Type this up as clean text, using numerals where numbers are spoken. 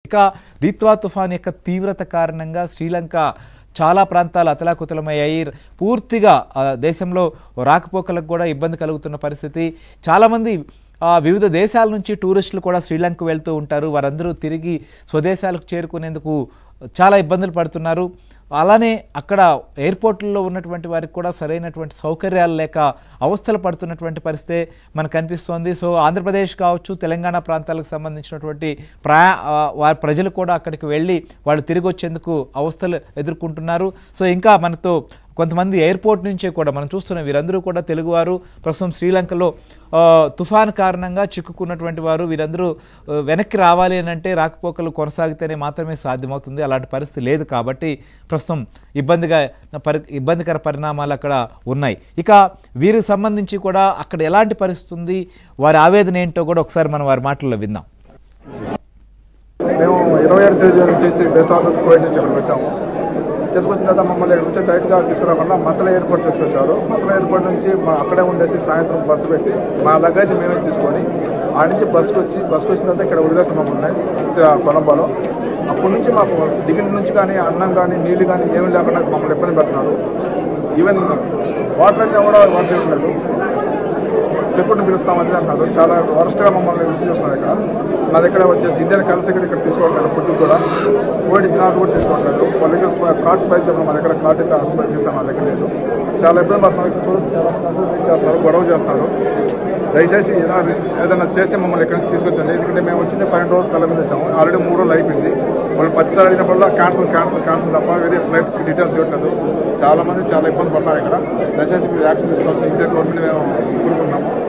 ఇక దిత్వా తుఫాన్ యొక్క తీవ్రత కారణంగా శ్రీలంక చాలా ప్రాంతాలు అతలాకుతలమయ్యాయి. పూర్తిగా దేశంలో రాకపోకలకు కూడా ఇబ్బంది కలుగుతున్న పరిస్థితి. చాలామంది వివిధ దేశాల నుంచి టూరిస్టులు కూడా శ్రీలంక వెళ్తూ ఉంటారు. వారందరూ తిరిగి స్వదేశాలకు చేరుకునేందుకు చాలా ఇబ్బందులు పడుతున్నారు. అలానే అక్కడ ఎయిర్పోర్ట్లలో ఉన్నటువంటి వారికి కూడా సరైనటువంటి సౌకర్యాలు లేక అవస్థలు పడుతున్నటువంటి పరిస్థితి మనకు కనిపిస్తోంది. సో ఆంధ్రప్రదేశ్ కావచ్చు, తెలంగాణ ప్రాంతాలకు సంబంధించినటువంటి వారి ప్రజలు కూడా అక్కడికి వెళ్ళి వాళ్ళు తిరిగి వచ్చేందుకు అవస్థలు ఎదుర్కొంటున్నారు. సో ఇంకా మనతో కొంతమంది ఎయిర్పోర్ట్ నుంచే కూడా మనం చూస్తున్నాం, వీరందరూ కూడా తెలుగువారు. ప్రస్తుతం శ్రీలంకలో తుఫాన్ కారణంగా చిక్కుకున్నటువంటి వారు. వీరందరూ వెనక్కి రావాలి అని అంటే రాకపోకలు కొనసాగితేనే మాత్రమే సాధ్యమవుతుంది. అలాంటి పరిస్థితి లేదు కాబట్టి ప్రస్తుతం ఇబ్బందికర పరిణామాలు అక్కడ ఉన్నాయి. ఇక వీరికి సంబంధించి కూడా అక్కడ ఎలాంటి పరిస్థితి ఉంది, వారి ఆవేదన ఏంటో కూడా ఒకసారి మనం వారి మాటల్లో విందాం. మేము 27 తేదీ చేసి బెస్ట్ ఆఫీస్ కోవిడ్ నుంచి ఇక్కడికి వచ్చాము. తీసుకొచ్చిన తర్వాత మమ్మల్ని వచ్చి డైరెక్ట్గా తీసుకురాకుండా మత్తల ఎయిర్పోర్ట్ తీసుకొచ్చారు. మత్తల ఎయిర్పోర్ట్ నుంచి అక్కడే ఉండేసి సాయంత్రం బస్సు పెట్టి మా లగేజ్ మేమే తీసుకొని ఆ నుంచి బస్సుకు వచ్చిన తర్వాత ఇక్కడ వదిలేస్తాం మమ్మల్ని కొలంబోలో. అప్పటి నుంచి మాకు దిగిన నుంచి కానీ అన్నం కానీ నీళ్ళు కానీ ఏమీ లేకుండా మమ్మల్ని ఇబ్బంది పెడుతున్నారు. ఈవెన్ వాటర్ అయితే కూడా వాటర్ ఇవ్వట్లేదు. సెక్యూరిటీ పిలుస్తామని అంటున్నారు. చాలా వరస్ట్గా మమ్మల్ని రిసీవ్ చేస్తున్నారు. ఇక్కడ నా దగ్గర వచ్చేసి ఇండియన్ కరెన్సీ ఇక్కడ తీసుకోవట్లేదు. ఫుడ్ కూడా కోవిడ్ దినాలు కూడా తీసుకోవట్లేదు. వాళ్ళ దగ్గర కార్డ్స్ ఫైల్ చెప్పడం, మా దగ్గర కార్డు అయితే హాస్పిటల్ చేస్తాం, మా దగ్గర లేదు. చాలా ఇబ్బంది పడుతున్నారు. ఇక్కడ చూడండి, చాలా మంది వెయిట్ చేస్తున్నారు, గొడవ చేస్తున్నారు. దయచేసి ఏదైనా చేసి మమ్మల్ని ఇక్కడి నుంచి తీసుకొచ్చండి. ఎందుకంటే మేము వచ్చింది 12 రోజులు సెలవు మీద వచ్చాము. ఆల్రెడీ 3 రోజులు అయిపోయింది. వాళ్ళు 10 సార్లు అయినప్పుడు క్యాన్సిల్ తప్ప వేరే ఫ్లైట్ డీటెయిల్స్ ఇవ్వట్లేదు. చాలా మంది చాలా ఇబ్బంది పడుతున్నారు. ఇక్కడ దయచేసి మీరు యాక్షన్ తీసుకోవాల్సిన ఇండియన్ గవర్నమెంట్ మేము కోరుకుంటున్నాము.